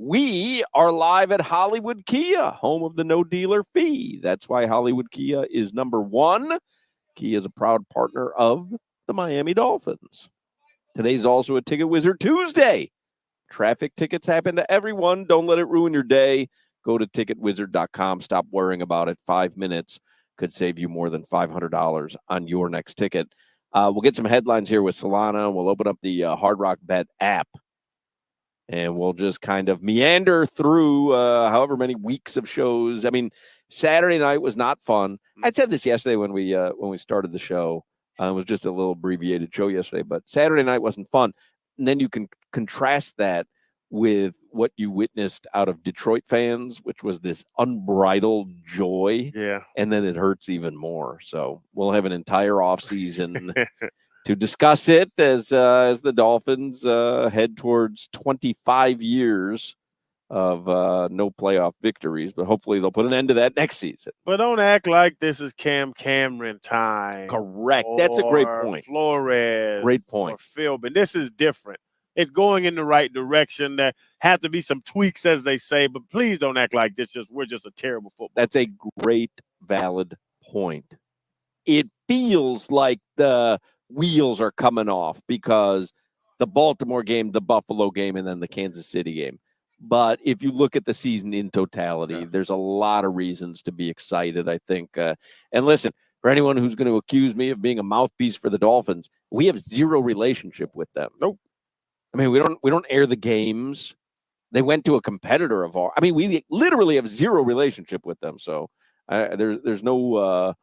We are live at Hollywood Kia, home of the no dealer fee. That's why Hollywood Kia is number one. Kia is a proud partner of the Miami Dolphins. Today's also a Ticket Wizard Tuesday. Traffic tickets happen to everyone. Don't let it ruin your day. Go to ticketwizard.com. Stop worrying about it. 5 minutes could save you more than $500 on your next ticket. We'll get some headlines here with Solana. We'll open up the Hard Rock Bet app, and we'll just kind of meander through however many weeks of shows. I mean, Saturday night was not fun. I said this yesterday when we started the show. It was just a little abbreviated show yesterday, but Saturday night wasn't fun. And then you can contrast that with what you witnessed out of Detroit fans, which was this unbridled joy. Yeah. And then it hurts even more. So we'll have an entire offseason to discuss it as the Dolphins head towards 25 years of no playoff victories, but hopefully they'll put an end to that next season. But don't act like this is Cam Cameron time. Correct. That's a great point. Flores. Great point. Or Philbin. This is different. It's going in the right direction. There have to be some tweaks, as they say, but please don't act like we're just a terrible football. That's a great, valid point. It feels like the wheels are coming off because the Baltimore game, the Buffalo game, and then the Kansas City game. But if you look at the season in totality, there's a lot of reasons to be excited, I think. And listen, for anyone who's going to accuse me of being a mouthpiece for the Dolphins, we have zero relationship with them. Nope. I mean, we don't air the games. They went to a competitor of ours. I mean, we literally have zero relationship with them. So there's no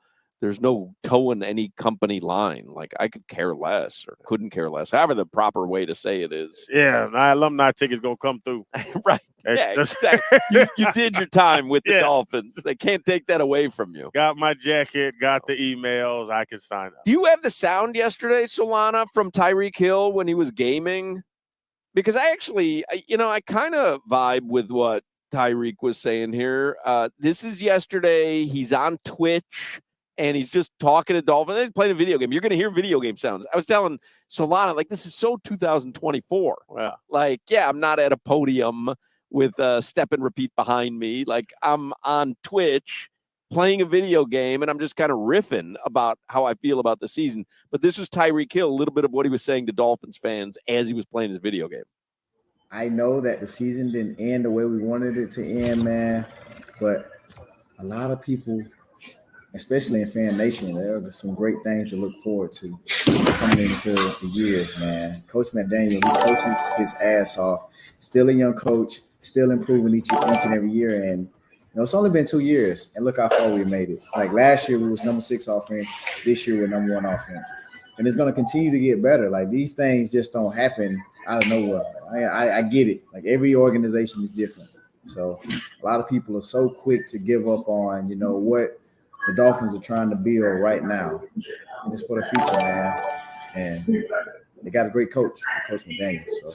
towing any company line. Like, I could care less or couldn't care less. However the proper way to say it is. Yeah, my alumni ticket's going to come through. Right. Yeah, exactly. you did your time with the Dolphins. They can't take that away from you. Got my jacket, got the emails. I can sign up. Do you have the sound yesterday, Solana, from Tyreek Hill when he was gaming? Because I kind of vibe with what Tyreek was saying here. This is yesterday. He's on Twitch. And he's just talking to Dolphins. He's playing a video game. You're going to hear video game sounds. I was telling Solana, like, this is so 2024. Wow. Like, yeah, I'm not at a podium with step and repeat behind me. Like, I'm on Twitch playing a video game, and I'm just kind of riffing about how I feel about the season. But this was Tyreek Hill, a little bit of what he was saying to Dolphins fans as he was playing his video game. I know that the season didn't end the way we wanted it to end, man. But a lot of people, especially in Fan Nation, there are some great things to look forward to coming into the years, man. Coach McDaniel, he coaches his ass off. Still a young coach, still improving each and every year. And it's only been 2 years, and look how far we made it. Like, last year we was number 6 offense. This year we're number 1 offense. And it's going to continue to get better. Like, these things just don't happen out of nowhere. I get it. Like, every organization is different. So a lot of people are so quick to give up on, what the Dolphins are trying to build right now. And it's for the future, man. And they got a great coach, Coach McDaniel. So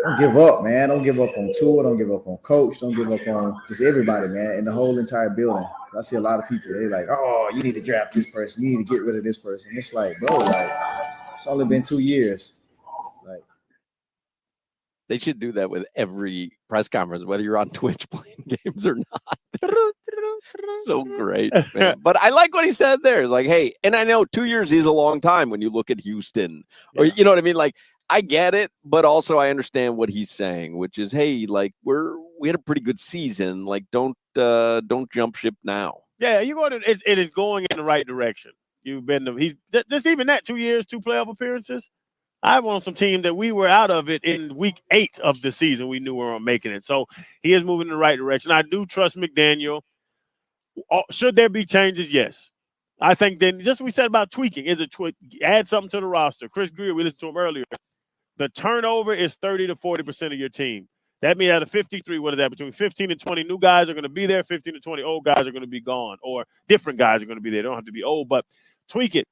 don't give up, man. Don't give up on Tua. Don't give up on Coach. Don't give up on just everybody, man, and the whole entire building. I see a lot of people, they're like, oh, you need to draft this person. You need to get rid of this person. It's like, bro, like, it's only been 2 years. Like, they should do that with every press conference, whether you're on Twitch playing games or not. So great, man. But I like what he said there. It's like, hey, and I know 2 years is a long time when you look at Houston, or you know what I mean? Like, I get it, but also I understand what he's saying, which is, hey, like, we had a pretty good season. Like, don't jump ship now. Yeah, it is going in the right direction. You've been he's just even that 2 years, 2 playoff appearances. I won some team that we were out of it in week 8 of the season. We knew we weren't making it. So he is moving in the right direction. I do trust McDaniel. Should there be changes? Yes. I think then just what we said about tweaking is add something to the roster. Chris Greer, we listened to him earlier. The turnover is 30 to 40% of your team. That means out of 53, what is that? Between 15 and 20 new guys are going to be there. 15 to 20 old guys are going to be gone, or different guys are going to be there. They don't have to be old, but tweak it.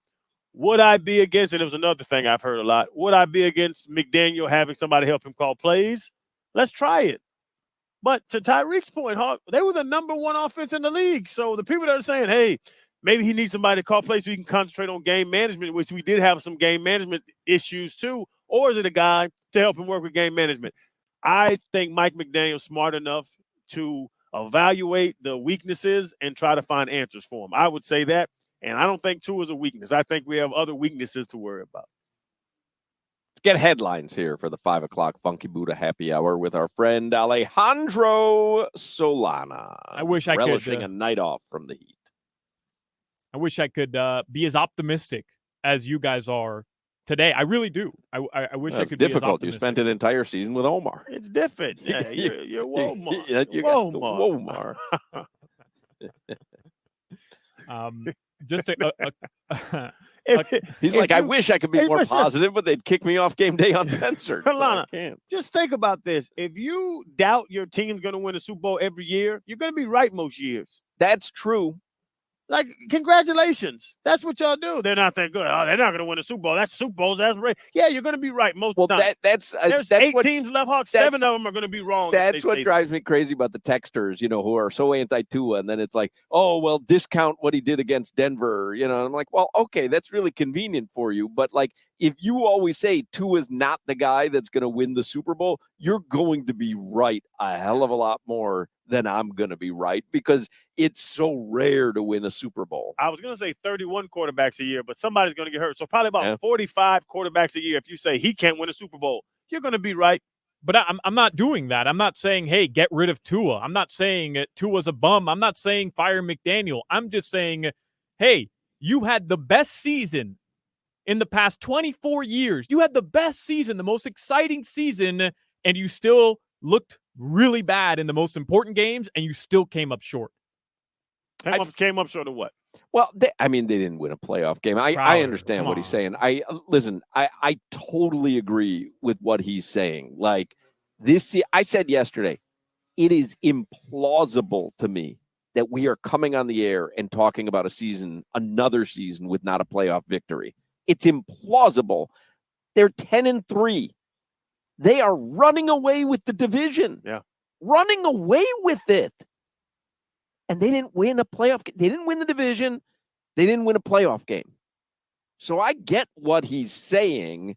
Would I be against, and it was another thing I've heard a lot, would I be against McDaniel having somebody help him call plays? Let's try it. But to Tyreek's point, Hawk, they were the number 1 offense in the league. So the people that are saying, hey, maybe he needs somebody to call plays so he can concentrate on game management, which we did have some game management issues too, or is it a guy to help him work with game management? I think Mike McDaniel's smart enough to evaluate the weaknesses and try to find answers for them. I would say that. And I don't think Tua is a weakness. I think we have other weaknesses to worry about. Let's get headlines here for the 5 o'clock Funky Buddha happy hour with our friend Alejandro Solana. I wish I could relishing a night off from the heat. I wish I could be as optimistic as you guys are today. I really do. I wish I could difficult. be as optimistic. You spent an entire season with Omar. It's different. Yeah, you're Womar. You got the Womar. Just He's like, I wish I could be more positive, but they'd kick me off game day uncensored. Solana, just think about this. If you doubt your team's going to win a Super Bowl every year, you're going to be right most years. That's true. Like, congratulations. That's what y'all do. They're not that good. Oh, they're not going to win a Super Bowl. That's Super Bowls. That's right. Yeah, you're going to be right most of the time. There's that's 8 teams left, Hawks. 7 of them are going to be wrong. That's what drives me crazy about the texters, who are so anti-Tua. And then it's like, oh, well, discount what he did against Denver. I'm like, well, okay, that's really convenient for you. But, like, if you always say Tua is not the guy that's going to win the Super Bowl, you're going to be right a hell of a lot more than I'm going to be right, because it's so rare to win a Super Bowl. I was going to say 31 quarterbacks a year, but somebody's going to get hurt. So probably about 45 quarterbacks a year. If you say he can't win a Super Bowl, you're going to be right. But I'm not doing that. I'm not saying, hey, get rid of Tua. I'm not saying Tua's a bum. I'm not saying fire McDaniel. I'm just saying, hey, you had the best season in the past 24 years. You had the best season, the most exciting season, and you still looked really bad in the most important games, and you still came up short. Came up short of what? Well, they didn't win a playoff game. I understand what he's saying. I totally agree with what he's saying. Like, I said yesterday, it is implausible to me that we are coming on the air and talking about another season with not a playoff victory. It's implausible. They're 10-3. They are running away with the division. Yeah. Running away with it. And they didn't win a playoff game. They didn't win the division. They didn't win a playoff game. So I get what he's saying.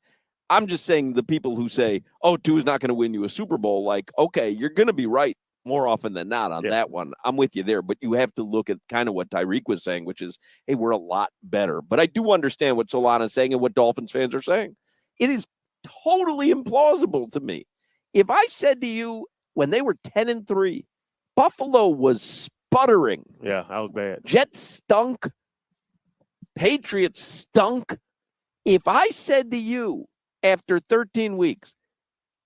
I'm just saying the people who say, oh, Tua's not going to win you a Super Bowl, like, okay, you're going to be right more often than not on that one. I'm with you there. But you have to look at kind of what Tyreek was saying, which is, hey, we're a lot better. But I do understand what Solana's saying and what Dolphins fans are saying. It is totally implausible to me. If I said to you when they were 10-3, Buffalo was sputtering. Yeah, that was bad. Jets stunk. Patriots stunk. If I said to you after 13 weeks,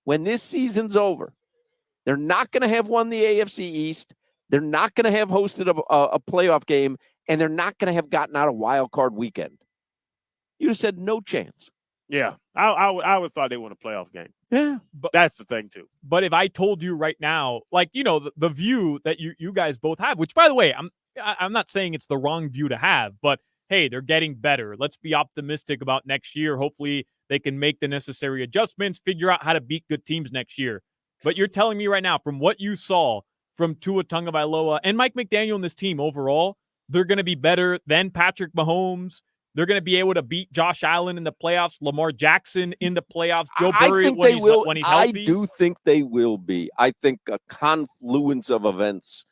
when this season's over, they're not going to have won the AFC East, they're not going to have hosted a playoff game, and they're not going to have gotten out of wild card weekend, you'd have said no chance. Yeah, I would thought they won a playoff game. Yeah, but that's the thing too. But if I told you right now, like, the view that you guys both have, which, by the way, I'm not saying it's the wrong view to have, but hey, they're getting better. Let's be optimistic about next year. Hopefully they can make the necessary adjustments, figure out how to beat good teams next year. But you're telling me right now, from what you saw from Tua Tagovailoa and Mike McDaniel and this team overall, they're going to be better than Patrick Mahomes. They're going to be able to beat Josh Allen in the playoffs, Lamar Jackson in the playoffs, Joe Burrow when he's healthy. I do think they will be. I think a confluence of events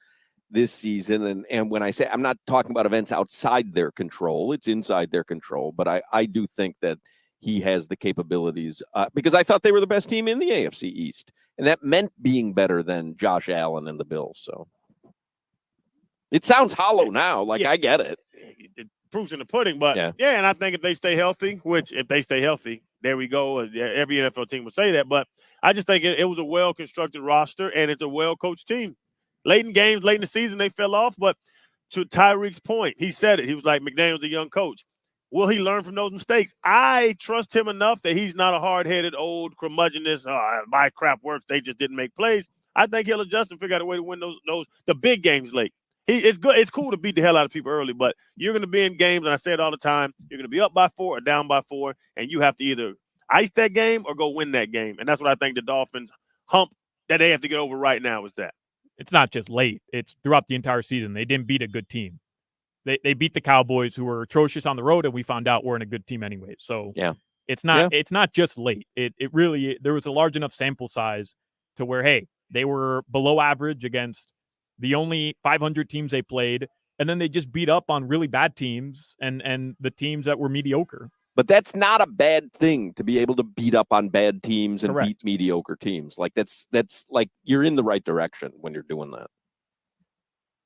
this season, and when I say, I'm not talking about events outside their control, it's inside their control, but I do think that he has the capabilities, because I thought they were the best team in the AFC East, and that meant being better than Josh Allen and the Bills. So it sounds hollow now, like I get it. Proof's in the pudding, but and I think if they stay healthy, there we go. Every NFL team would say that, but I just think it was a well-constructed roster, and it's a well-coached team. Late in games, late in the season, they fell off, but to Tyreek's point, he said it. He was like, McDaniel's a young coach. Will he learn from those mistakes? I trust him enough that he's not a hard-headed, old curmudgeonist. My crap works. They just didn't make plays. I think he'll adjust and figure out a way to win the big games late. It's good. It's cool to beat the hell out of people early, but you're going to be in games, and I say it all the time, you're going to be up by 4 or down by 4, and you have to either ice that game or go win that game. And that's what I think the Dolphins hump that they have to get over right now is that. It's not just late. It's throughout the entire season. They didn't beat a good team. They beat the Cowboys, who were atrocious on the road, and we found out weren't a good team anyway. So it's not just late. It really, there was a large enough sample size to where, hey, they were below average against the only 500 teams they played, and then they just beat up on really bad teams and the teams that were mediocre. But that's not a bad thing to be able to beat up on bad teams and Correct. beat mediocre teams. Like that's like you're in the right direction when you're doing that.